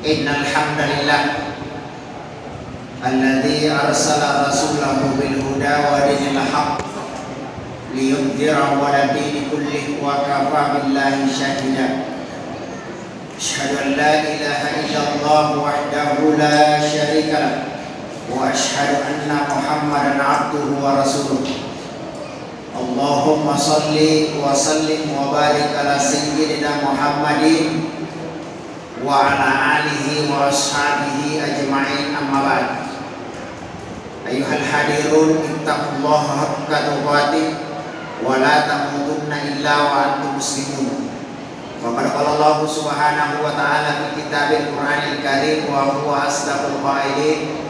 Innal hamdalillah alladzi arsala rasulahu bil huda wa dinil haqq liyudhhirahu 'ala dini kullihi wa kafa billahi shahida. Asyhadu an la ilaha illallah wahdahu la syarika lah wa asyhadu anna Muhammadan 'abduhu wa rasuluh. Allahumma salli wa sallim wa barik ala sayyidina Muhammadin wa ala alihi wa ashabihi ajma'in, amma ba'd. Ayyuhal hadirun, ittaqullaha haqqa tuqatih wa la tamutunna illa wa antum muslimun. Wa qala Allah subhanahu wa ta'ala fi kitabil Qur'anil Karim wa huwa asdaqul qailin.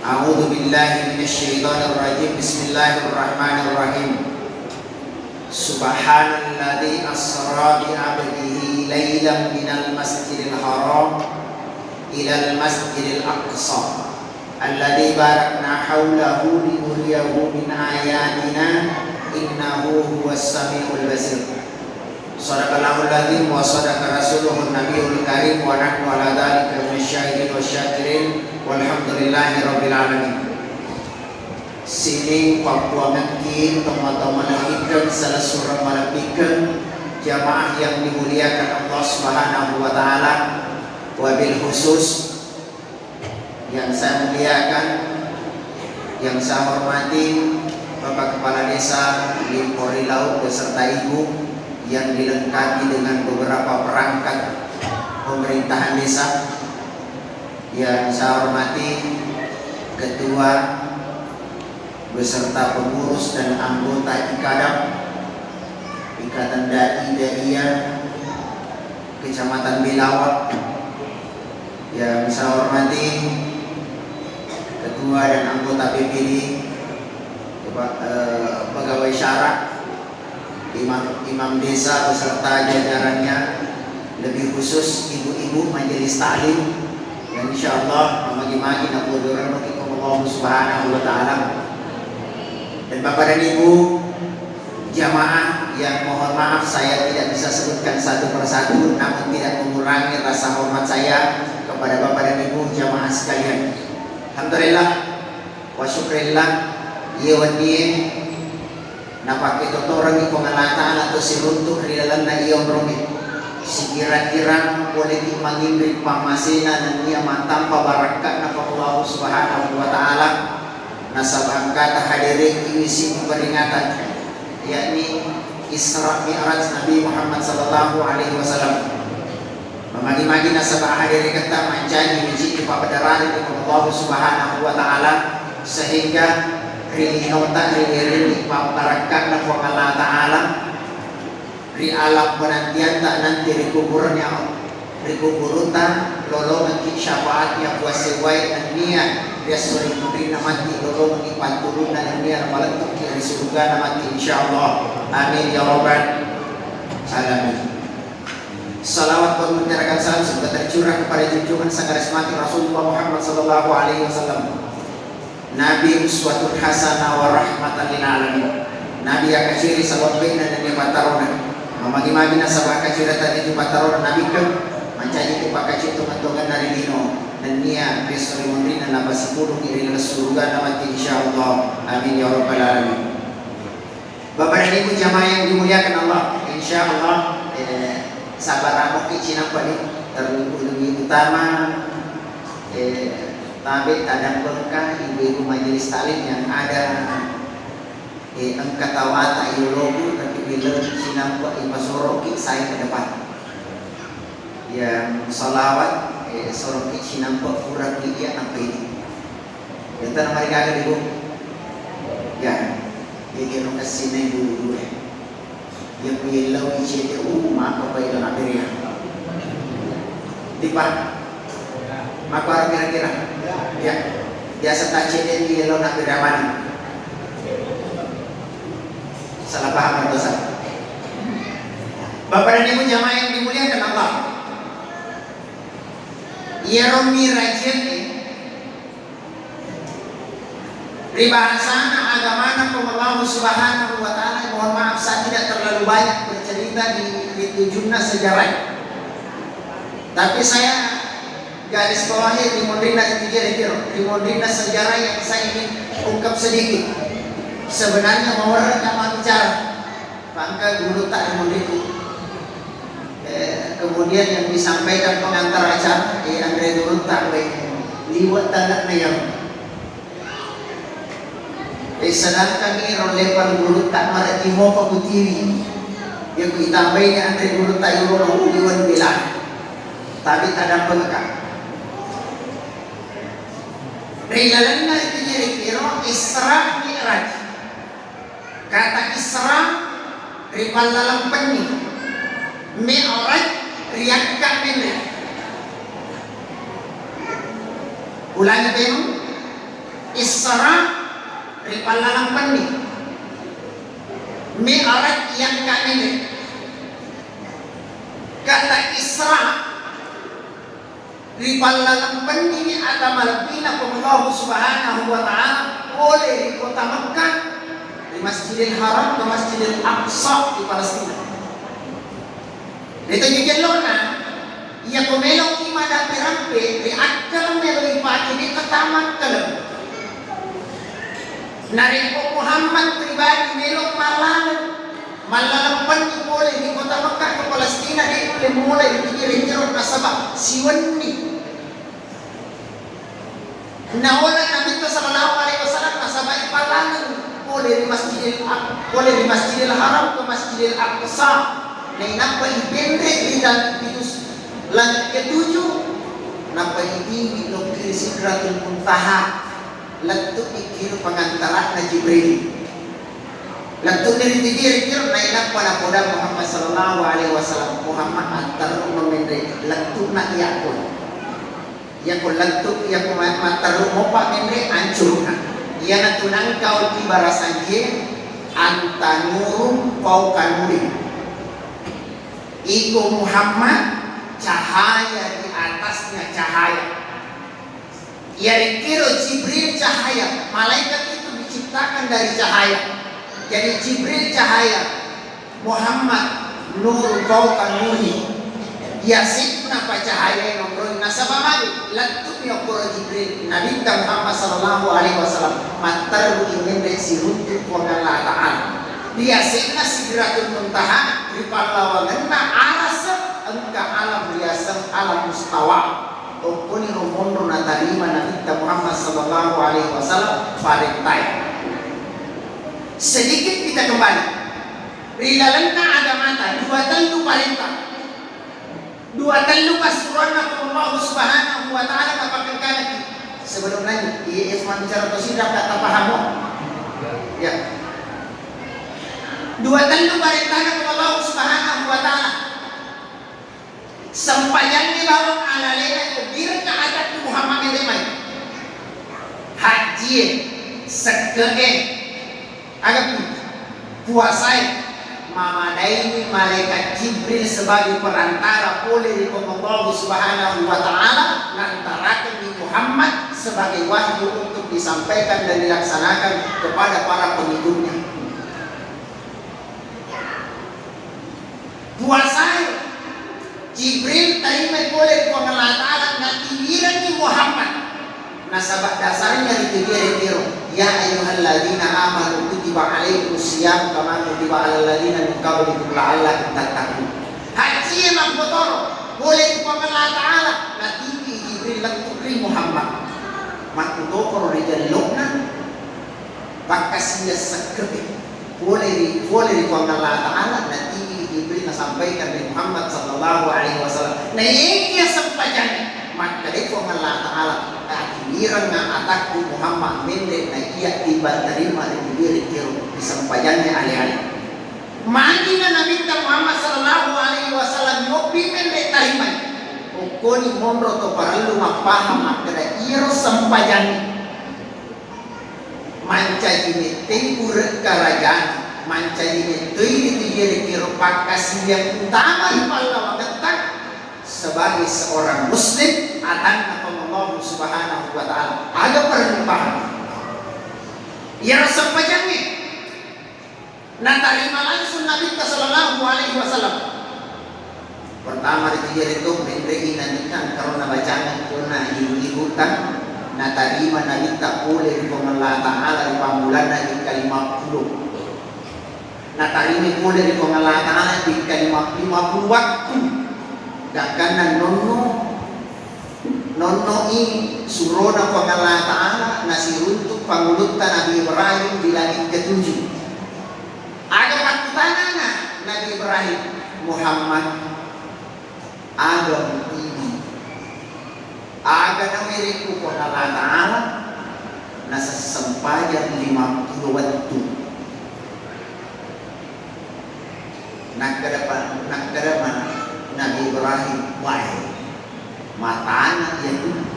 A'udzu billahi minasy syaithanir rajim. Bismillahirrahmanirrahim. Subhanalladzi asra bi 'abdihi lailan minal masjidil haram ilal masjidil aqsa alladzi barakna haulahu linuriyahu min ayatina innahu huwas samiul basir. Shadaqallahul adzim wa shadaqa rasuluhun nabiyul karim wa nahnu ala dzalika minasyahidin wasyakirin walhamdulillahi rabbil alamin. Sini Papua mungkin teman-teman ikan salah surah malapikan jamaah yang dimuliakan Allah Subhanahu wa taala. Wabil khusus yang saya muliakan, yang saya hormati Bapak Kepala Desa Limpori Laut beserta Ibu yang dilengkapi dengan beberapa perangkat pemerintahan desa. Yang saya hormati Ketua beserta pengurus dan anggota Ikatan Dai-Daiyah Kecamatan Bilawak. Yang saya hormati Ketua dan anggota BPD, pegawai syarak, imam desa beserta jajarannya, lebih khusus ibu-ibu majelis taklim, dan insyaallah magi-magi nakuduran Allah Subhanahu wa taala. Dan Bapak dan Ibu jamaah yang mohon maaf saya tidak bisa sebutkan satu persatu, namun tidak mengurangi rasa hormat saya kepada Bapak dan Ibu jamaah sekalian. Alhamdulillah wa syukrillah yewadien napake totorang ipangalataala atau siruntuh di dalam na iyong rumit. Sikira-kira politik mangimrik pamasina dan niya matampa barakat na Allah Subhanahu wa taala. Nasa bangkata hadirin isi peringatan yakni Isra Mi'raj Nabi Muhammad sallallahu alaihi wasallam. Memagi-magi nasa hadirin kata menjadi biji papadararan Allah Subhanahu wa taala sehingga rinota rini pabarakat na Allah taala ri alam penantian tak nanti di kuburnya rikuburutan lolo nanti syafaatnya puasa wai dan niat dia suri kubri namati lolo nanti panturun dan niat malentuk di surga namati insyaallah. Amin ya rabbal alamin. Salawat bermutarakan salam serta tercurah kepada junjungan sang karismatik Rasulullah Muhammad sallallahu alaihi wasallam, Nabi uswatul hasanah wa rahmatan lil alamin. Nabi yang kaciri sabab baina dan patarona mamagi-magi na sabab kaciri tadi patarona nabi kan mencari kepakai itu mentogan dari dino dan niat besok memberi dan nambah 10 kiri ke surga namati insyaallah. Amin ya rabbal alamin. Bapak dan Ibu jamaah yang dimuliakan Allah, insyaallah sabar amok icinang pada terlebih utama tabe tadang berkah ibu-ibu majelis taklim yang ada angkat tawata ideologi tapi bila sinampak ipasoroki saya ke depan yang salawat soroki sinampak kurang dia apa ini kita nama mereka Ibu ya dia kena kasih dulu dia punya lawan CTU maka baik dan akhirnya dipan maka kira-kira ya biasa tak CTU dia lawan akhirnya mana salah paham atau dosa. Bapak dan Ibu jamaah yang dimuliakan Allah, Yeromi rajin Ribahasana agamana Allah Subhanahu wa taala. Mohon maaf saya tidak terlalu banyak bercerita di tujuhna sejarah. Tapi saya garis bawahnya Rimondrina itu Rimondrina sejarah yang saya ingin ungkap sedikit. Sebenarnya mau orang bicara bangka dulu tak Rimondrina. Kemudian yang disampaikan pengantar acara Andre dulu tak liwat tanda nayam. Sedangkan ini rolepan dulu tak marati mo pagutiwi. Yang ditambahnya Andre dulu tak yung uliwan bilang. Tapi tak ada pengekang. Rilalan na itu jadi kiro Isra Mi'raj. Kata Isra ripal dalam peni. Mi'raj riak kamene. Ulangi temu. Isra ripal dalam peni. Mi'raj yang kamene. Kata Isra ripal dalam ini ada malapina Allah Subhanahu wa ta'ala oleh di kota Makkah, di Masjidil Haram ke Masjidil Aqsa di Palestina. Dito nyegelona ia komelong imada perampe di akal melo ipati di ketamat kalem. Nari ko Muhammad pribadi melong malalampan ni mulai di kota Makkah ke Palestina dia mulai di pinggir-pinggir nasabah siwani. Nawala Nabi sallallahu alaihi wasallam nasabah ipalangan mulai di Masjidil Haram ke Masjidil Aqsa. Nah nampak ibendre di dalam pintu langit ketujuh. Nampak ini lokir Sidratul Muntaha. Letuk ikir pengantaran Jibril. Letuk dari diri nainak pada poda Muhammad sallallahu alaihi wasallam. Muhammad antar memendre letuk nak yakun. Yakun letuk yakun matar mopa mendre ancurna. Ia natunang kau di barasanjie antanurum paukanuri. Iku Muhammad cahaya di atasnya cahaya. Ia dikira Jibril cahaya. Malaikat itu diciptakan dari cahaya. Jadi Jibril cahaya, Muhammad nur fauqa nuri. Yasin apa cahaya yang nomor nasabah mari latuk yang qura Jibril Nabi Muhammad sallallahu alaihi wasallam matar ingin resiruntu Allah Ta'ala. Yasin Sidratul Muntaha di pahlawanna aras engka alam biasa alam mustawa. Okuni rumondo na tarima Nabi Muhammad sallallahu alaihi wasallam parentai. Sedikit kita kembali. Rilalanna ada mata dua telu perintah. Dua telu pasuruan Allah Subhanahu wa ta'ala kapag kanaki. Sebelumnya Isman bicara to sidak tak paham. Ya. Dua telu perintah Allah Subhanahu wa ta'ala. Sampayan ni bawang alalena bir ka adat Muhammad lemay. Haji sekee agak puasai memadai malaikat Jibril sebagai perantara oleh Allah Subhanahu wa ta'ala ngantarakan di Muhammad sebagai wahyu untuk disampaikan dan dilaksanakan kepada para pengikutnya. Puasai Jibril terima oleh Allah Ta'ala ngatiwiran di Muhammad. Nasabah dasarnya dikira-kira ya ayyuhalladzina amanu kutiba alaikumus syiyam kama kutiba alal ladzina min qablikum la'allakum tattaqun. Haji yang kotor boleh dipakai Allah Ta'ala nanti Jibril lakukri Muhammad makutokor rijalokna bakasnya sekepit boleh dipakai Allah Ta'ala nanti Jibril sampaikan dari Muhammad sallallahu alaihi wasallam. Nah ini sempajannya maka dipakai Allah Ta'ala akhiran na atakku Muhammad mende na iya tiba terima di diri kiro disampaikannya alih-alih. Mandi na Nabi Muhammad sallallahu alaihi wasallam yopi mende terima. Ukoni mondro to paralu mapaham makada iro sampaikannya. Manca ini tempur kerajaan, manca ini tuh diri kiro pakas yang utama di pahlawan ketak sebagai seorang muslim akan Allah Subhanahu wa ta'ala agak perlu paham ya sampaikannya nah terima langsung Nabi sallallahu alaihi wasallam pertama dikira itu mendegi nantikan karena bacaan pangulutan na tarima na kita oleh Allah Ta'ala di pamulan na di ke-50 na tarima oleh Allah Ta'ala di ke-50 waktu dakan na nono ini surona Allah Ta'ala na siruntuk pangulutan Nabi Ibrahim di langit ke-7 ada pakutanana na Nabi Ibrahim Muhammad agam ini aga na meriku ko Allah Ta'ala nasa sempajan 50 waktu nagkadama Nabi Ibrahim wahai matana yaitu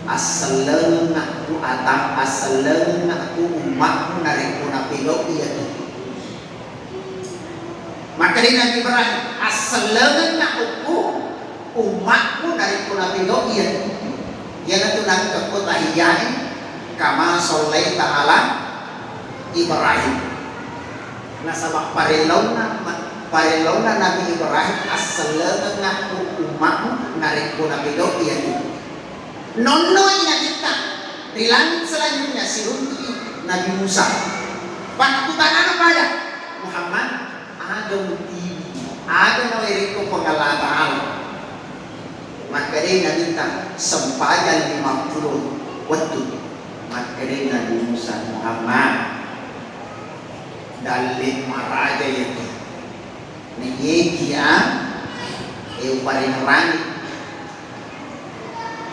asaleng aku atang asaleng aku umatmu nariku napilok yaitu maka di Nabi Ibrahim asaleng aku umatmu nariku napilok yaitu yan ito nang kakutahiyain kama solay ta'ala Ibrahim nasa parilaw na Nabi Ibrahim asaleng aku umatmu nariku napilok yaitu nonoy na kita di langit selanjutnya sirunti Nabi Musa pakutan ano pada Muhammad aga mutiwi aga na wiriko Allah Ta'ala maka rin na kita sempajan 50 waktu maka rin Nabi Musa Muhammad dalil maraja yaitu niyeki parinarani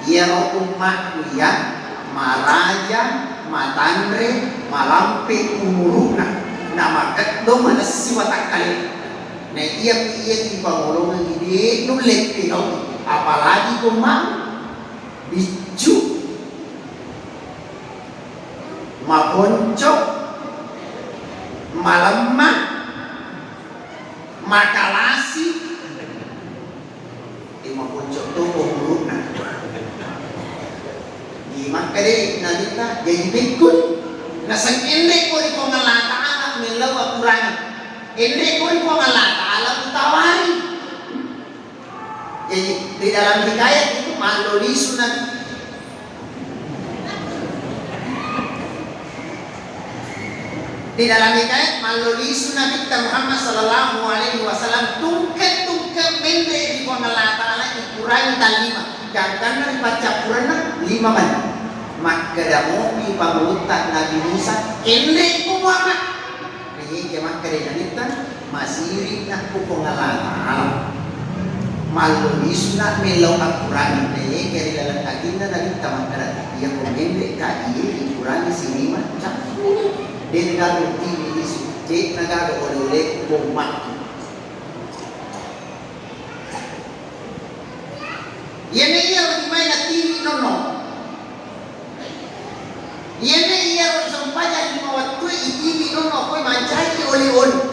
Yero umatku ya maraja matandre malampe umuruna nama keddo manasi watakali na iya di pangulungan ide nulet pino apalagi kumang bicu maponcok malemah makalasi maponcok tuh umuruna maka deh nalita jadi bekun nasang ende ko iko nga Allah Ta'ala milaw at kurang ende ko iko nga Allah Ta'ala utawari jadi di dalam hikayat itu malolisu nabi di dalam hikayat malolisu Nabi Muhammad sallallahu alaihi wasallam tungket mende iko nga Allah Ta'ala ikurangi talima karena dibaca Quran 5 menit maka damo ipangulutan Nabi Musa ende ko Muhammad kaya kemang karinanitan masiri na ko Allah Ta'ala malulis na milaw ang Quran kaya kaya lalang aginda na rin tamang karat iya ko mende ka iya Quran sinima cak din nagagawa TV isu din nagagawa ulit bumak yan na iya magimay na TV no yan na iya ron sampajan mawat ko i-TV no ko'y manchayi oli-oli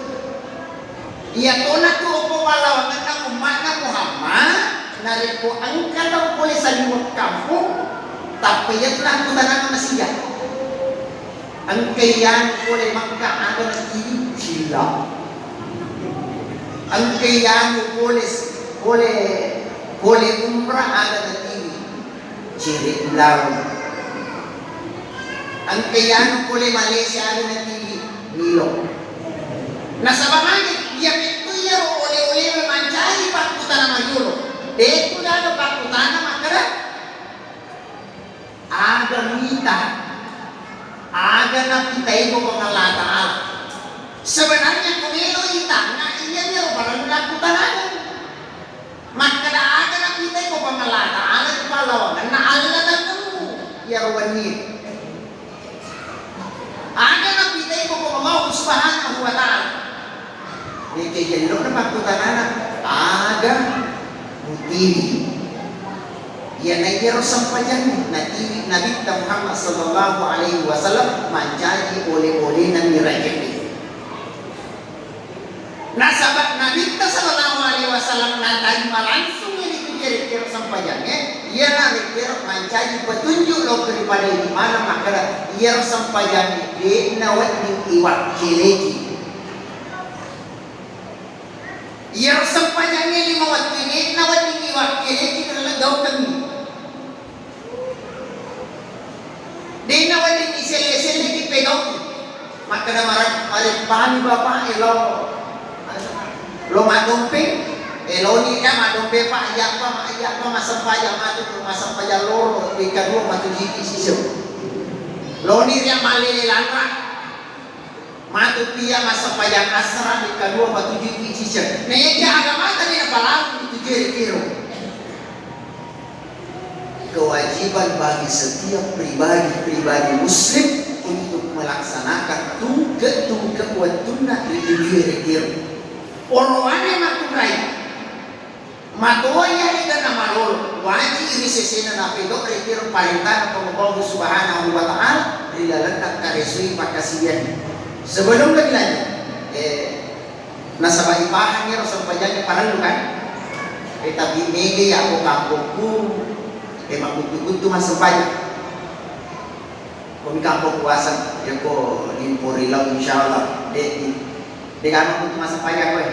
iya to na to po walawangan na umat na Muhammad narito ang kalaw ko sa limot kampo tapi yan lang ko tanang na siya ang kayan ko le magkaaga ng TV sila ang kayan ko le umrah aga ng TV cirit lang ang kayano ko le Malaysia aga ng TV nilo nasa bangangit yang itu ya oleh mencari pakutan nama yulo itu dah pakutan nama kera aga mita aga na kita ibu Allah Ta'ala sebenarnya kumelo ita na iya niya parang pakutan aga maka aga na kita ibu Allah Ta'ala kepalawan na Allah na kamu ya wanit aga na kita ibu Allah Subhanahu wa Ta'ala ni kejelo na pakutanana aga mutili ya na iya sampajan na TV Nabi Muhammad sallallahu alaihi wasallam manjadi oleh-oleh ng nirajemi nasabak Nabi sallallahu alaihi wasallam na tayo langsung ini kira-kira sampajannya ia na kira manjadi petunjuk lo daripada di mana maka ia sampajan di nawat ni iwak kilegi ia sampajannya 5 waktu ini nawat ni iwak kilegi adalah gaw kami maka na marit pani bapak lo madumpe lo ni ka madumpe pa ayak pa masampaya masampaya loro ikadua matujiki sisiyo lo ni ria malilanra matupia masampaya asra ikadua matujiki sisiyo naya agama tadi na palang itu kiro kewajiban bagi setiap pribadi muslim untuk melaksanakan tugas watuna di diri orwane maturai matoya ida na malolo wajib ini sesena na pedo rekir perintah Allah Subhanahu wa taala dilalankan karesui pakasian sebelum lagi lanjut nasabah ibahan ni sampai jadi paralu kan tapi mege aku kampungku magugudu masuk banyak kami kampung puasa ya ko imporilaw insyaallah de kamu kudu masuk banyak kowe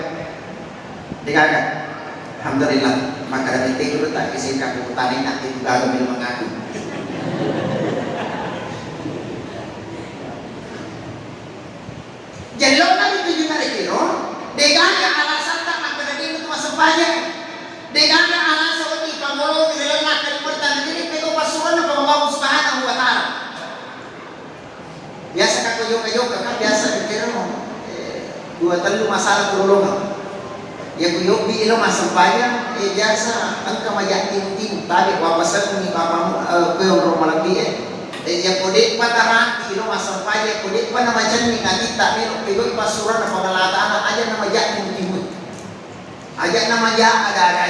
de kagak alhamdulillah maka dari itu tak kisah kaku tani nak itu gagal bil mengaku jadi lo kan itu juga rekiro de kagak alasan tak maka dari itu masuk banyak de kagak alasan di pamolo dilenak jadi itu pasukan ng Allah Subhanahu wa taala. Biasa kayo kan biasa dikira mo. Dua telu masalah tulungan. Ya kuyo bi ilo masampaya biasa ang kamayat tim tadi wapasan ni bapamu kuyo romalagi ya kode patara ilo masampaya kode pa na majan ni ngatita pero kuyo pasuran ng pangalataan aja na majak tim aja na majak ada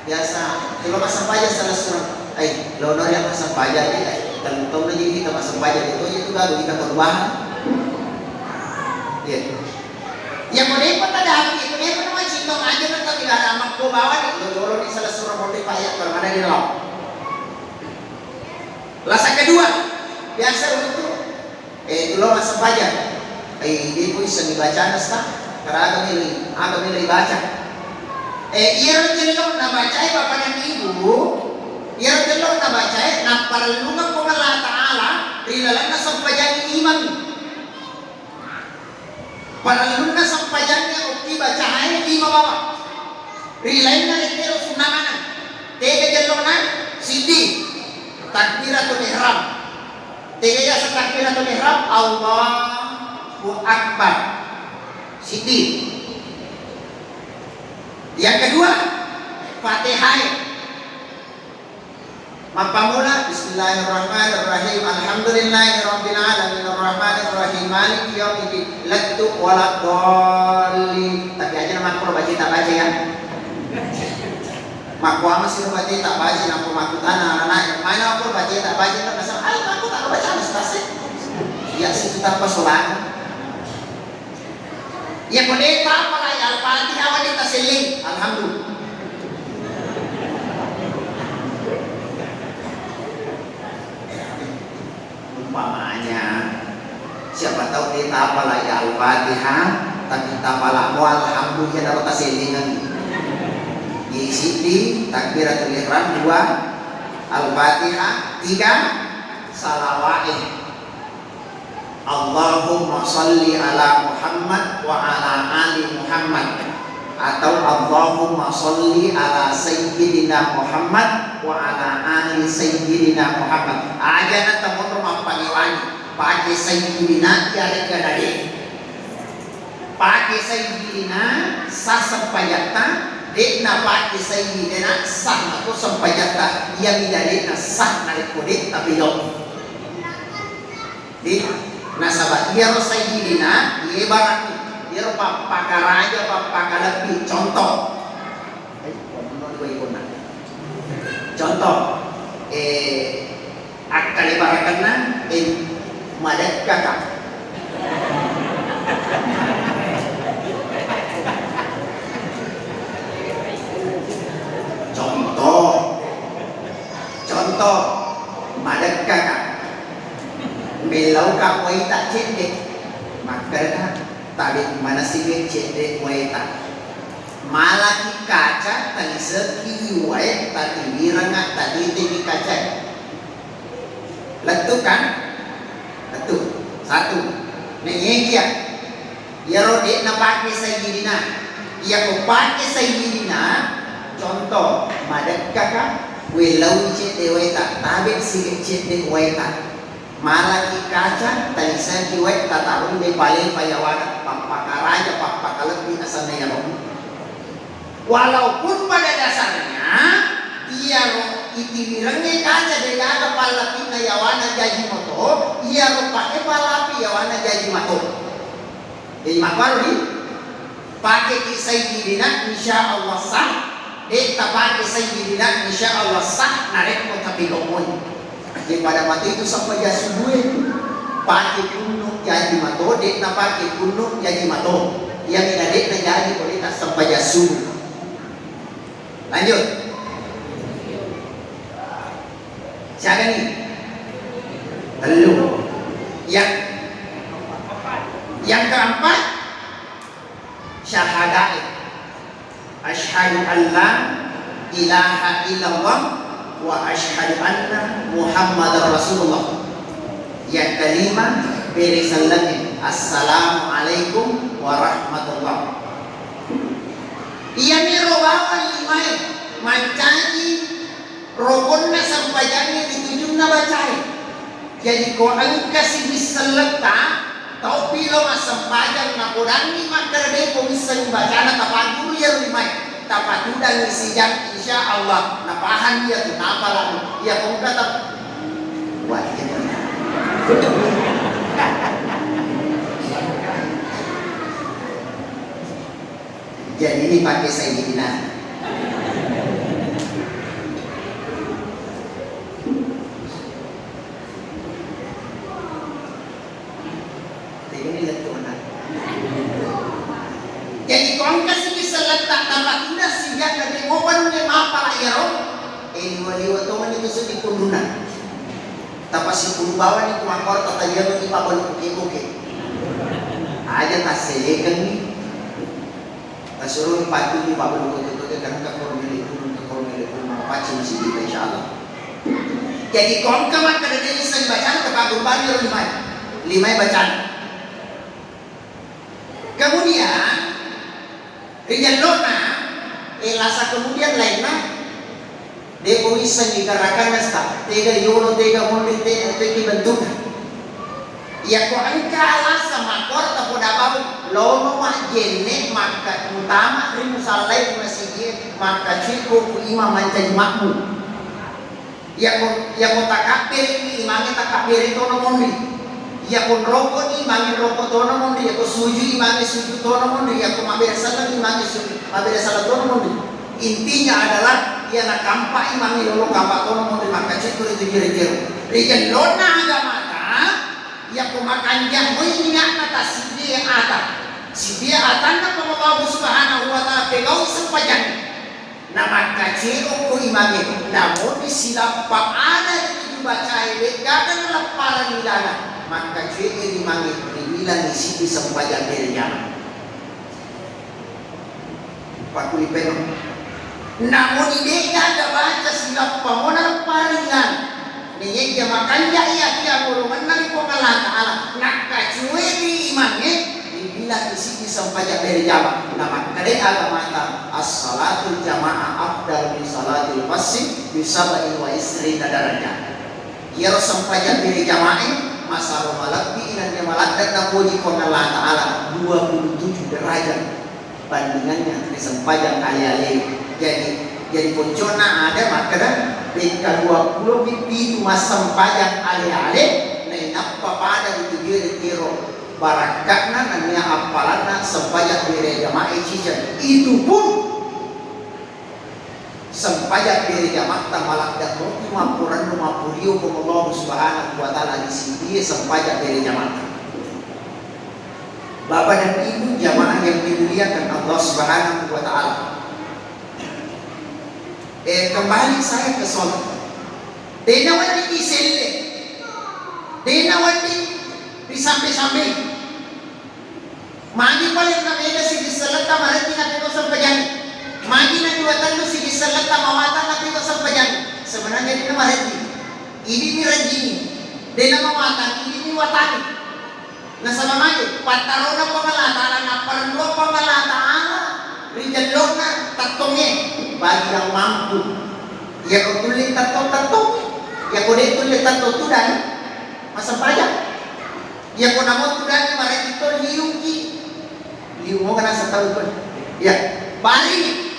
biasa ilo masampaya salah surang ay lonor yang masampaya dan tahu na kita masampaya itu baru kita perubahan ya yang mau dapat ada itu dia pun macam itu aja nanti tidak ada amat ko bawa itu lolo di salah surah mau dipayat kalau mana di dalam lasa kedua biasa untuk itu lo masampaya dia pun bisa dibaca nasta karena agak milih baca iya jelok na baca bapak dan ibu iya jelok na baca na paralungan ko Allah Ta'ala rilalan na sampayan ni iman paralungan na sampayan niya ukti bacahay lima bawa rilalan na litero sunangan tega jelok na sidi takbiratul ihram tega ya sa takbiratul ihram Allahu Akbar sidi. Yang kedua, Fatihah. Mapamula Bismillahirrahmanirrahim. Alhamdulillahirabbil alamin arrahmanirrahim maliki yaumiddin lattu waladdallin. Tapi aja nama aku baca tak baca ya. Maku masih baca tak baca nak makutan anak-anak. Mana aku baca tak baca tak pasal aku tak baca mustahil. Ya situ tanpa solat. Ya pendeta apa ya Al-Fatihah wanita seling alhamdulillah. Umpamanya siapa tahu kita apalah ya Al-Fatihah tapi kita apalah alhamdulillah dapat selingan Siti takbiratul ihram 2 Al-Fatihah 3 salawat Allahumma salli ala Muhammad wa ala ali Muhammad atau Allahumma salli ala Sayyidina Muhammad wa ala ali Sayyidina Muhammad aja na tamo mampaniwani pakai Sayyidina tiada kadari pakai Sayyidina sasampayata dekna pakai Sayyidina sah atau sampayata yang tidak sah narik kodek tapi dong nasabah dia Sayyidina ibarat dia pakaraja pakalapi contoh akal ibaratna madat kakak contoh madat kakak belau ka waita cendek maka tadi mana sih cendek waita malaki kaca tadi seki wae tadi biranga tadi tinggi kaca letu kan letu 1 Nengekya. Yaro de na pakai Sayyidina. Ia ko pakai Sayyidina. Contoh, madat kakak. Wilau cek de waita, tabik si cek de waita. Malaki kaca, talisan ki waita tarung de paling payawana. Pampakaraja, pampakalet di asal nayarong. Walaupun pada dasarnya ia itimirangnya kaca de ada palapin na yawana jaji moto, ia pakai palapi yawana jaji mato. Jadi makwaru di pakai Sayyidina insya Allah sah. Dek pakai Sayyidina insya Allah sah narek mo tapi lomon. Jadi pada mati itu sampai jasubuh pakai kunung jaji mato, dek na pakai kunung jaji mato. Yang tidak dek na jaji kualitas sampai jasubuh. Lanjut. Siapa nih? Lu. Yang keempat, syahadat. Asyhadu an la ilaha illallah wa asyhadu anna Muhammadar Rasulullah. Yang kelima, berisallatin. Assalamualaikum warahmatullah. Ia nirobawan limai mancangi rokonna sampaiannya ditujung na bacai. Jadi ko ang kasih bisalata tau pilo masampajan na kurangi makarade ko misal bacana tapaguru ya limai tapatudang isijang insya Allah napahan dia tu napalan ia kong kata wajib. Jadi ini pakai Sayyidina. Ini letunan. Jadi kau kasih bisa letak tambah tidak sehingga dari mopan lima para yaro. Ini wali waktu itu sedih kundunan. Tapi si kumbawan itu makor kata dia menimpa balik buke. Aja tak selekan ni. Suruh patu ni bawa buku karena kekormel itu macam si kita insyaallah. Jadi kau kaman kada dia bisa bacaan kepagung bagi lima bacaan. Kemudian Rijal Lona elasa kemudian lainnya dia bisa digerakan nasta tiga euro tiga mobil tiga bentuk. Ya ko ang kalasa makor ta podabau lono ma jenne maka utama rin salai masih maka ciko ku imam mancan makmu. Ya ko takapir ni imam takapir itu no mondi. Ya ko roko ni imam roko to no mondi. Ya ko suju imam suju to no mondi. Ya ko mabere salat imam suju mabere salat to no mondi. Intinya adalah ya na kampa imam lolo kampa to no mondi maka ciko itu jere-jere. Rijal lona agama ya kumakan yang minyak atas si dia atas na Allah Subhanahu wa taala pegau sempajan nama kaciro ko imame namun silap pa ada di baca ile gagan laparan ilana maka ciri imame dibilang isi sempajan dernya pakuli penon namun ide ada baca silap pa monal paringan ni dia makan dia golongan nang ko Allah taala nakacue di imamnya dibilang isi sampaian dari jamaah nama kade agama as-salatul jamaah afdal min salatil fasih bisabai wa isri darajat ia sampaian dari jamaah masa malak bi dan malak dan napuji ko Allah taala 27 derajat bandingannya disampaikan ayat jadi poncona ada makna beka 20 itu masam pajak ale-ale nainap pada itu dia tiro barakatna namanya apalanna sempajak dari jamaah cijan itu pun sempajak dari jamaah tamalak dan rumah Quran rumah purio Allah Subhanahu wa taala di sini sempajak dari jamaah. Bapak dan Ibu jamaah yang dimuliakan Allah Subhanahu wa taala. Kembali saya ke sholat. Denawan di iselle, denawan di sampai-sampai. Magi paling na mega si salat ta marati na pito sa pajan. Magi na duwatan mo si salat ta mawatan na pito sa pajan. Sebenarnya ini marati. Ini ni rajini. Dena mawatan, ini ni watani. Nasa mamagi, pataro na pamalatala na parlo pamalatala. Rijalog na tatongnya. Bagi yang mampu. Ya kau tulis tatong. Ya kau tulis tatong tudan. Masa pajak. Ya kau namun tudan mari itu liuki. Liu mo kana sa taon ko. Ya, bari.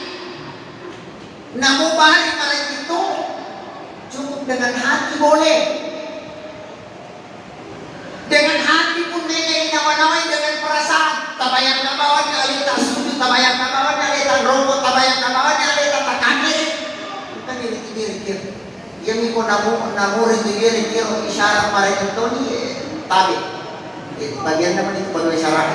Namu bari mari itu cukup dengan hati boleh. Dengan hati pun nilai nawa-nawai dengan perasaan. Tabayang kabawan na alita sudu, tabayang kabawan na alita robot, tabayang kabawan na alita takakir. Kita diri-diri. Yang iko namuri diri-diri isyarat mari itu ni tabi. Bagian naman itu bagai isyarat.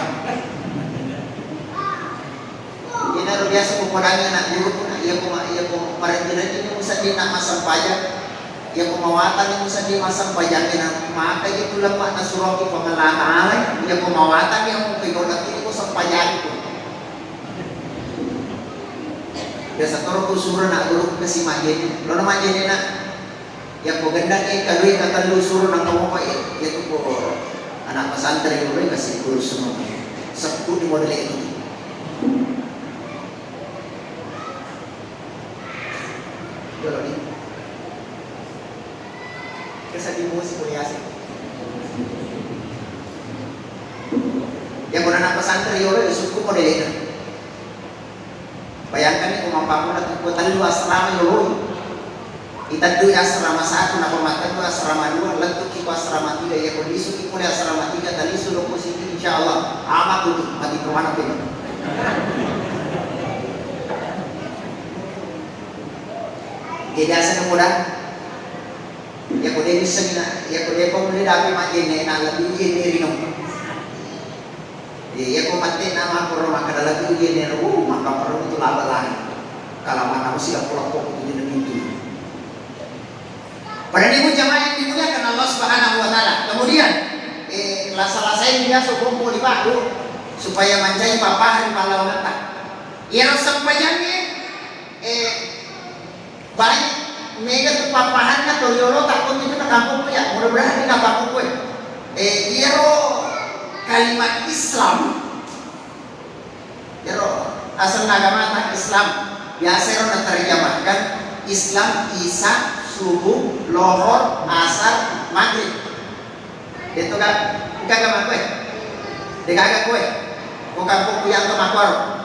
Ini luar biasa pemodalnya nak guru pun ia ko parentina ini musa di nak masang pajak. Ia kumawatan yang musa di masang pajak na maka itu lemah na suroki pamalataalay. Ia kumawatan yang mungkin ini ko sa pajak ko. Biasa toro ko suro na guru kasi majeni. Lo na majeni na ia ko ganda kay kaluy katalu suro ng kamupay. Ia ko anak pesantren ko kasi guru semua. Sabtu di model itu. Yoloni. Kesabi mo si Kuryasi. Yang anak pesantren yolo suku model itu. Bayangkan ni kung mampamulat ng kutan lu asrama yolo. Itadu asrama satu na pematan lu asrama dua, lentuk ko asrama tiga, ya kondisi ko ni asrama tiga tadi sudah posisi insyaallah amat tutup mati kemana pun. Jadi asal mudah. Ya kode bisa na, ya kode ko muli dapat majene na labi ini rino. Ya ko mati nama ko maka dalam ini maka perlu itu labalan. Kalau mana usia kelompok itu jadi pintu. Pada ibu jamaah yang dimuliakan Allah Subhanahu wa taala. Kemudian lasa-lasain biasa kumpul di batu supaya manjai papahan palawatan. Ya sampaiannya banyak mega tu papahan na to yolo takut itu na kampung ko ya. Mudah-mudahan di kampung ko iro kalimat Islam. Iro asal agama tak Islam. Biasa iro na terjemahkan Islam Isa subuh, lohor, asar, maghrib. Itu kan agama kue. Dekaga kue. Bukan buku yang kemakor.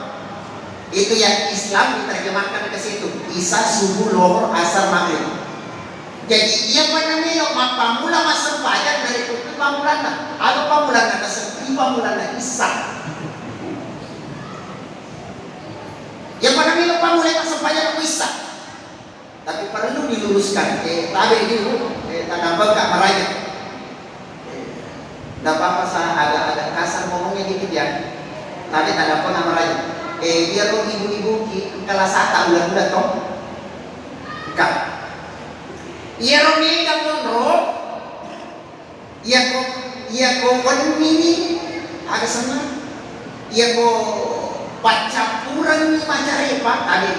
Itu yang Islam diterjemahkan ke situ. Isa subuh, lohor, asar, maghrib. Jadi ia menamanya pamula masuk pajak dari itu pamulan na. Atau pamulan na seperti pamulan na Isa. Yang menamanya pamulan masuk pajak Isa. Tapi perlu diluruskan. Tabi dulu. Tanpa gak meraja. Tidak apa-apa saya agak kasar ngomongnya dikit ya. Tapi tak apa nggak meraja. Dia kok ibu-ibu kelas 1 bulan-bulan toh. Enggak. Ia romi kamu roh. Ia kok ini agak senang. Ia kok pacapuran ni macarepa tadi.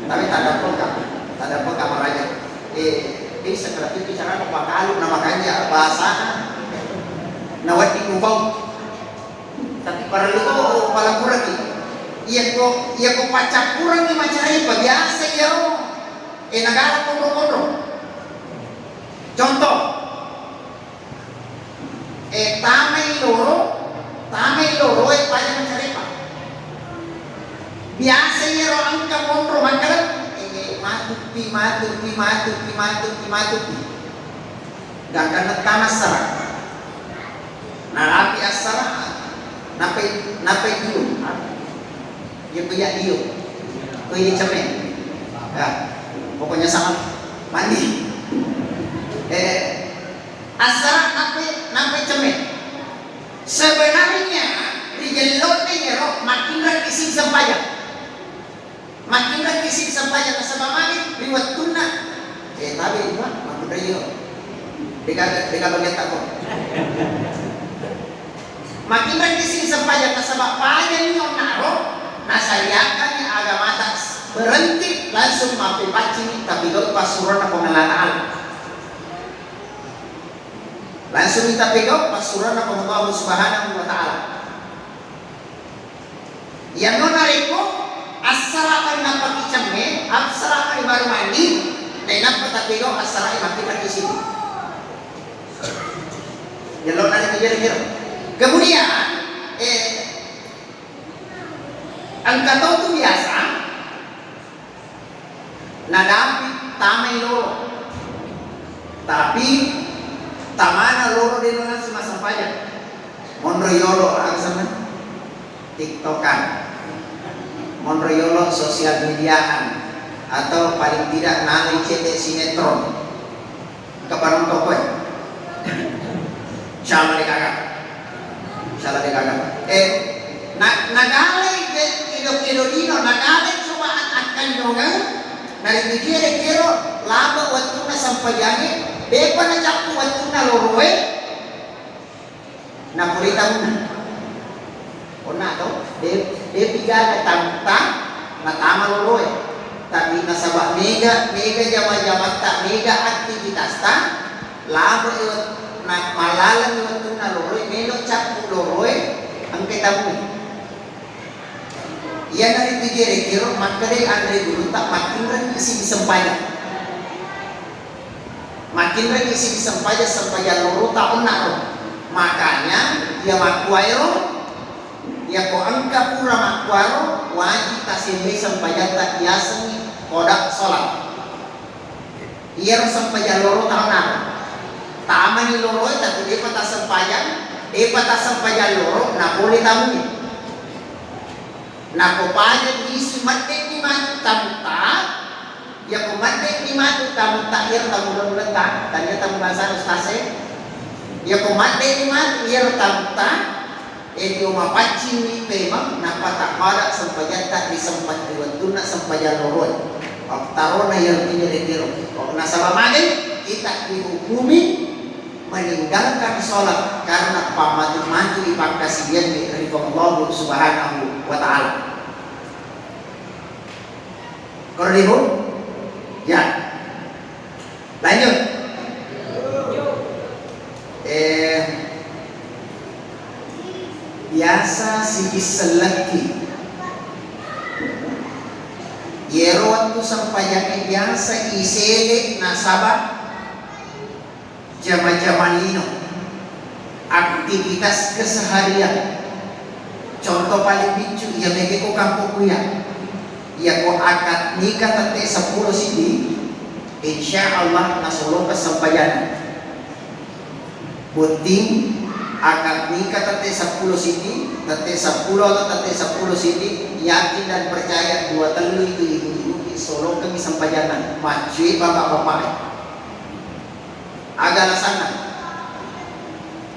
Tapi tak ada kamar aja. Ini setelah itu bicara apa kalu nama kanya bahasa nawat di ubau. Tapi para lu pala kurang ni. Ia ko pacapuran ni macarepa biasa ya. Negara kontrol. Contoh. Tamay loro pala macarepa. Biasa ya ang kontrol makalat. Matupi. Gak tanas sarang. Narapi asara. Napay dulu. Dia punya dia. Punya cemen. Ya, pokoknya sangat mandi. Asara napay cemen. Sebenarnya rijelot ni roh makin kisih sempayang. Makin kisih sempayang sama mami riwat tuna. Tapi itu aku rio. Dekat bagian takut. Makin kisih sempayang sama payah ni naro. Nasayakan yang agama tak berhenti langsung mampir paci tapi kalau pasuran aku ngelataan. Langsung minta pegang pasuran Allah Subhanahu wa taala. Yang nonareko asara na pakicamme, asara baru mandi, dan apa pegang asara makin di sini. Yang nonareko kira-kira. Kemudian ang kataw itu biasa nadapit tamay loro. Tapi tamana loro din lang sumasampayan. Monroyolo ang sama TikTokan. Monroyolo sosial mediaan atau paling tidak nali CD sinetron. Kapan toko ya? Siya dikagak. Nagalay Idolino, nagalay cubaan at kanyongan. Naligikira-kiro laba waktu na sampayangin. Depa na jakto waktu na loroe. Napurita mo na. O na to, piga na tamta na tama loroe. Tapi nasaba mega jama-jama ta mega aktivitas ta. Laba iwat na malalang waktu na loroe. Melo jakto loroe ang kita mo. Ia dari kira makanya Andre dulu tak makin lagi isi disampaikan, makin lagi isi disampaikan sampai loro tahun naro. Makanya ia makuairo, ia ko angka pura makuaro wajib tasimbe sampai tak biasa kodak sholat. Ia sampai loro tahun naro. Tama ni loro tapi dia patah sampai loro na boleh tamu. Nakupanya isi mati ni mati tamuta, ya kumati ni mati tamuta ir tamulan tak, tanya tamu bahasa ustase, ya kumati ni mati ir tamuta, itu mapaci ni memang napatak pada sampai tak disempat diwantuna sampai loroi, taruh na yang tinjau. Nasabah magen kita dihukumi meninggalkan sholat karena pamatu-matu ipangkasian di Allah Subhanahu wa taala. Kalau dihum, ya. Lanjut. Biasa si seleki. Yero waktu sampai yang biasa isele nasabah zaman-zaman ini aktivitas keseharian. Contoh paling bicu ya megeko kampung ya. Ya ko akad nikah tate 10 sidi. Insyaallah nasulong kesampaian. Bunting akad nikah tate 10 sidi, tate 10 atau tate 10 sidi, yakin dan percaya dua telu itu ibu-ibu solong kami sampaian. Macui bapak-bapak. Agak sana,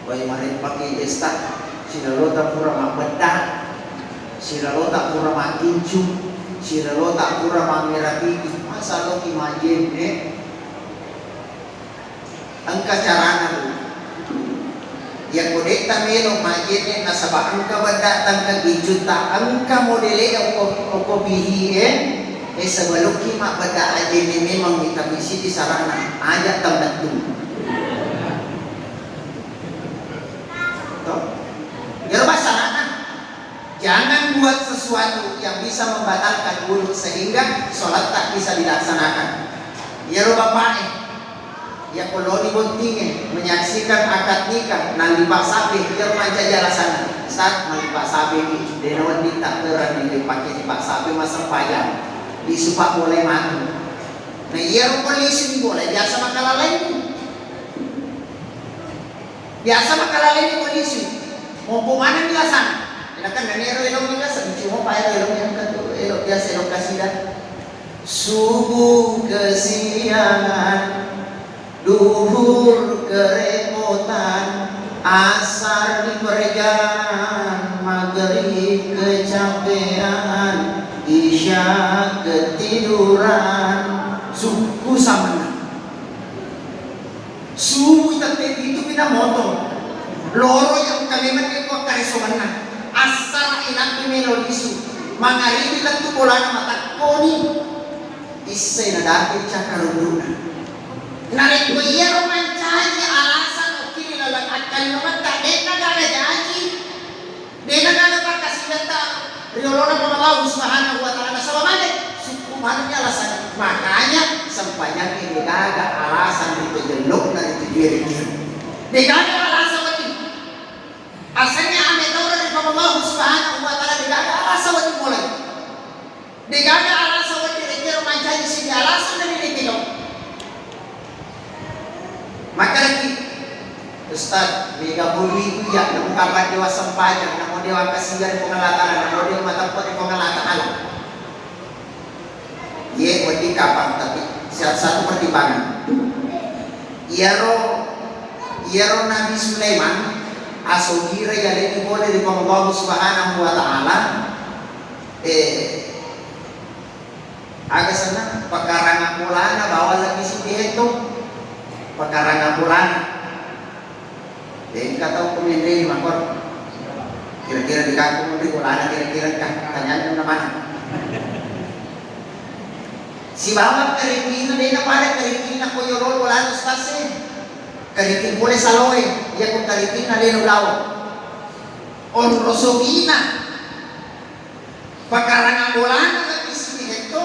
wahai marin pakai desta, sinalota pura mabeda, sinalota pura makincu, sinalota pura mamirapi, masa lo imajin angka carana lu, ya kode tamelo majin nasabah angka benda tangka gijuta angka modele yang kau bihi sebelum kima benda aja ini memang kita bisi di sarana aja tambah tu. Ya masyarakat, jangan buat sesuatu yang bisa membatalkan wudhu sehingga sholat tak bisa dilaksanakan. Ya bapak ya kalau dibuntingin menyaksikan akad nikah nanti pak sapi ya manca jalan sana saat nanti pak sapi ini denawan tak terang dipakai di pak sapi masa payah disupak boleh mati. Nah iya polisi boleh biasa makalalai, biasa makalalai polisi. Mau mana biasa? Kan dari elok biasa, cuma payah elok yang kan elok biasa elok kasihan. Subuh kesiangan, duhur kerepotan, asar di perjalanan, maghrib kecapean, isya ketiduran, suku sama. Subuh itu kita motor. Loro yang kami menekok karisoman na asal inak pimelo isu mangaribi lang tu bola na matakoni isay na dati siya karununa narik ko iya romancahan alasan o kinila kalimat tak dena gana janji, dena gana pakasihan tak riolona Allah Subhanahu wa taala sama mana suku manusia alasan makanya sepanjang ini gaga alasan itu jeluk dan itu diri gaga alasan itu asalnya ame tahu dari Allah Subhanahu wa taala gaga alasan itu mulai gaga alasan itu dikira mancai sini alasan dari itu maka lagi Ustaz, mega buli ya, namun kapan dewa sempajang, namun dewa kasihan pengelataran, namun dewa matapot di pengelataran. Ye, wadi kapan tapi satu pertimbangan. Iaro Nabi Sulaiman asogira ya lebih boleh di Allah Subhanahu wa taala. Agak sana pekarangan mulana bawa lagi si itu pekarangan mulana. Dan kata pemimpin makor kira-kira di kampung ini wala ada kira-kira tanyaan mana mana si bawa keripin dia nak pada keripin nak koyorol wala ada stase keripin boleh saloy dia kung keripin na dia nulaw on rosogina pagkarangan wala na nag-isip ito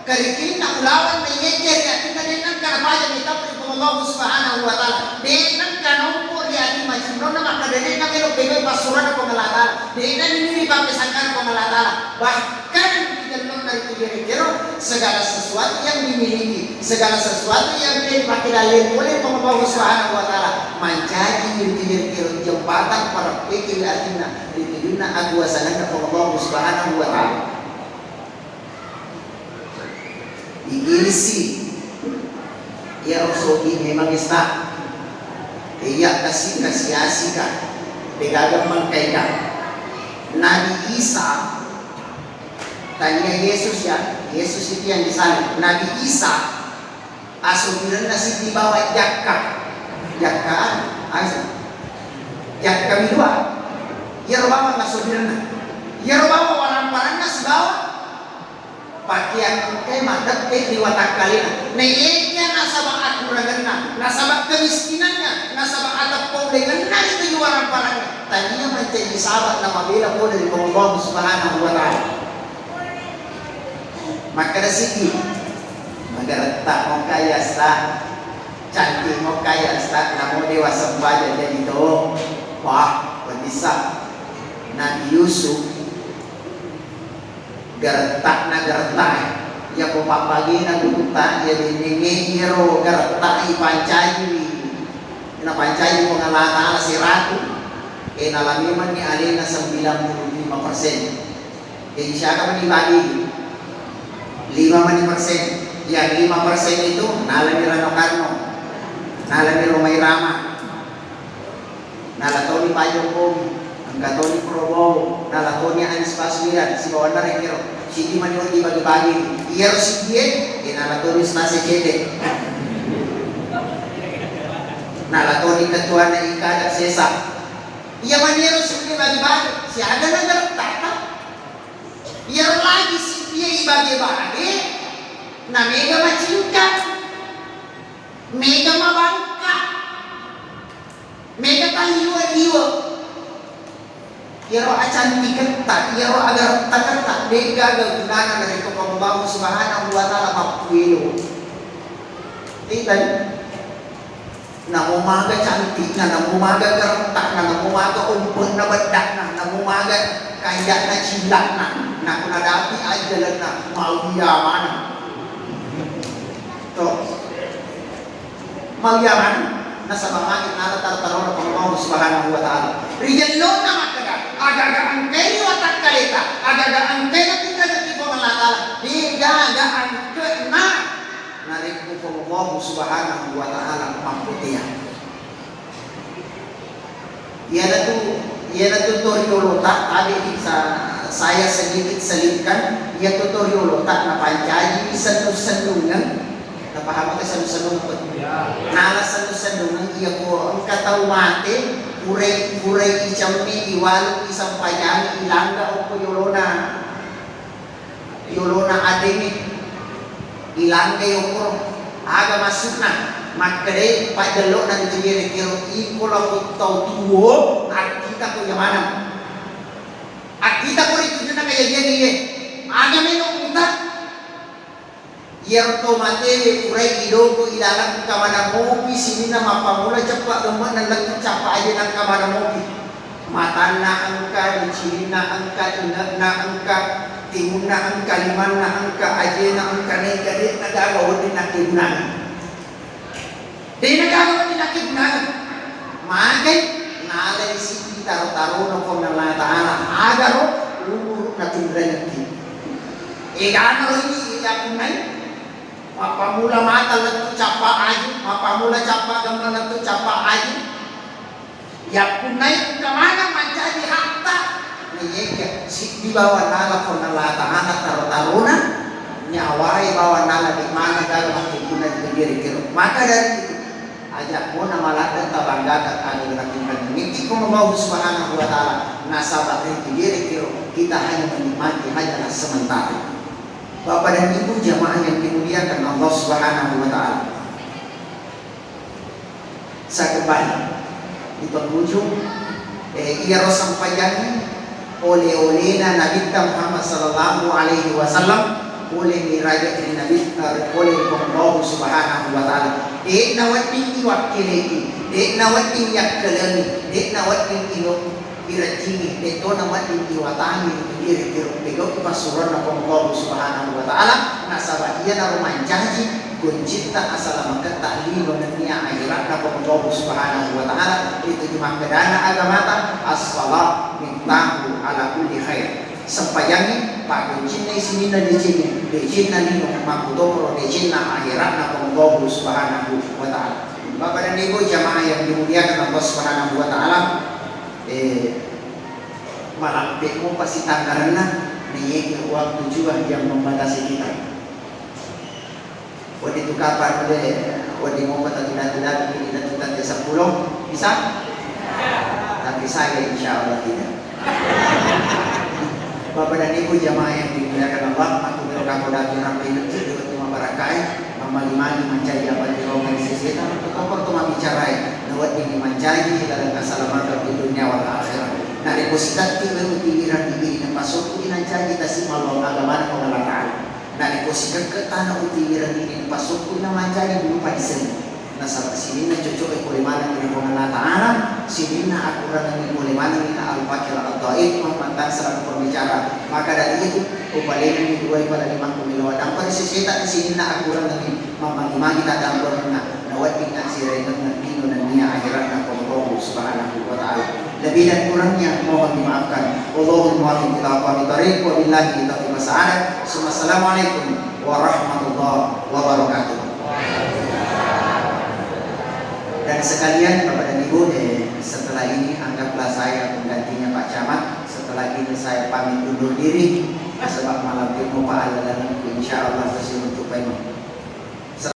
keripin na ulawan na yejer at kita din ang karabayan ito Allah Subhanahu wa taala dengan kanongko di macam na makadali na kilo bigay basura na pengelatan dengan ini papisahkan pengelatan bahkan di dalam dari kira-kira segala sesuatu yang dimiliki segala sesuatu yang dipakai oleh Allah Subhanahu wa taala menjadi kira-kira jembatan para pikir artinya di dunia aguasanan Allah Subhanahu wa taala igilisi ya Rasul memang istak iya kasih asika pegagang mengkaikan Nabi Isa tanya Yesus ya Yesus itu yang di sana Nabi Isa asubiran nasi di bawah jakka midua ya bawa asubiran ya bawa orang-orang nasi bawah pakaian mandat di watak kalian neyeknya nasabak akuraganna nasabak kemiskinannya nasabak atap paulenganna itu jualan parangnya tadinya menjadi sahabat nama bela po dari Allah Subhanahu wa taala maka dasiki magarata mo kaya sta cantik mo kaya sta namo dewasa baja jadi to wah bisa Nabi Yusuf gertak ya ko papagi na guta ya diningi hero gertak ipancay na pancay mo ngalata na si Ratu nalamiman ni alina sa 95% siya ka manibagi 5% yang 5% itu nalami Rano Karno nalami Romay Rama nalatoni Payong Komi ang katoni Probo nalatoni Anis Paswiran si Bawan na rin si di man yung ibagi-bagi iyaro si Diet nalatoni sa si Kede nalatoni Katuan na Ikadak Sesa iya man iyaro si ibagi-bagi si ada na garaptata iyaro lagi si dia ibagi-bagi na mega macingkat mega mabangka mega taliwa-liwa iyaro acan diketat iyaro agar tak dega gagana dari Allah Subhanahu wa taala mapuilo itan namumaga cantik namumaga gertak namumaga umpun na badak namumaga kaya na cilak na kunadapi ajalan na mau yaman to mau yaman nasa mamangit na tartaron ng Allah Subhanahu wa taala rijallo na makaga agaga ang kayo at kalita agaga ang kayo at kalita ko malakala di gaga ang na narinig ko Allah Subhanahu wa taala pamputihan yan na tutorial tadi sa saya sedikit selipkan ia tutorial na pancay sanu-sanungan napahama ka sanu-sanungan ko nala sanu-sanungan iya ko ang katawate kuray icampi iwalong isang payang ilangga o ko yolona ademit ilangga yung ko aga masuk na Makanya Pak Jelok dan Kejiri kiro ikola ko tau tuwo kita ko yamanan. Kita ko itu na kaya dia aga meno kita. Yer to mate kurai idoko ilalang kamana mopi sini na mapamula cepat lemak na lagi capa aja nang kamana mopi. Mata na angka, diciri na angka, ingat na angka, timun na angka, liman na angka, aja na angka, negara nagagawa din na kibunan. Di nagagawa din na kibunan. Magay, nalay si taro-taro na kong nalataana. Agaro, lumuruk na tindra ng Igano ini iyakunay. Mapamula mata lang capa aja, mapamula capa gambar lang capa aja. Yakunay kamana menjadi harta. Niyek si di bawah nala ko nalataana taro-tarona. Nyawai bawah nala di mana dalam hidupan diri-diri. Maka dari itu ajak mo na malatan tabanggakat ano natin hindi ko mabahu subhanahu wa ta'ala nasa diri kita hanya menikmati hanya sementara. Bapak dan Ibu jamaah yang dimuliakan Allah Subhanahu wa taala. Sa kembali di penghujung ia sampaikan oleh na Nabi Muhammad sallallahu alaihi wasallam oleh miraja Nabi oleh Allah Subhanahu wa taala. Nawatin iwakileki, nawatin yakkalani, nawatin ino irajini, nawatin iwatani diri-diri bego pasuran Allah Subhanahu wa taala nasabahiya na rumanjaji kuncinta asal makan ta'lilo na niya akhirat na Allah Subhanahu wa taala itu cuma kedana agamata as-salat mintahu ala kulli khair sampayangin pak kuncin na isinin na decin na nino makudoro decin na akhirat na Allah Subhanahu wa taala. Bapak dan Ibu jamaah yang dimuliakan Allah Subhanahu wa taala, malampik mo pasti tanggaran na niyek waktu juga yang membatasi kita. Wadi itu kapan wadi mo patatulat tidak 10 bisa? Tapi saya insya Allah tidak. Bapak dan Ibu jamaah yang dimuliakan Allah, aku berdoa kepada Tuhan itu cuma barakai, mali mencari apa di organisasi kita. Kau pertama bicara, nawat ini mencari dalam keselamatan di dunia wal akhirat. Nah, depositan kita utiran diri dan pasok ini mencari kasih malam agama Allah Taala. Nah, depositan ke tanah utiran diri dan pasok ini mencari dulu pada sini. Nah, sahabat sini na cocok boleh mana dengan Allah Taala, sini na akuran dengan boleh mana dengan al-fakir al-dhaif mantan selaku pembicara. Maka dari itu upaya ini dua pada 50 miliar. Dan pada sisi tak sini na akuran dengan mama kita dalam berna nawat dengan sirai dengan dino dan dunia akhirat dan Allah Subhanahu wa taala. Lebih dan kurangnya mohon dimaafkan. Wallahul muwaffiq ila aqwamit thariq wa billahi taufiq wa sa'adah. Assalamualaikum warahmatullahi wabarakatuh. Dan sekalian Bapak dan Ibu, setelah ini anggaplah saya penggantinya Pak Camat. Setelah ini saya pamit undur diri sebab malam ilmu Pak Allah dan insya Allah terus untuk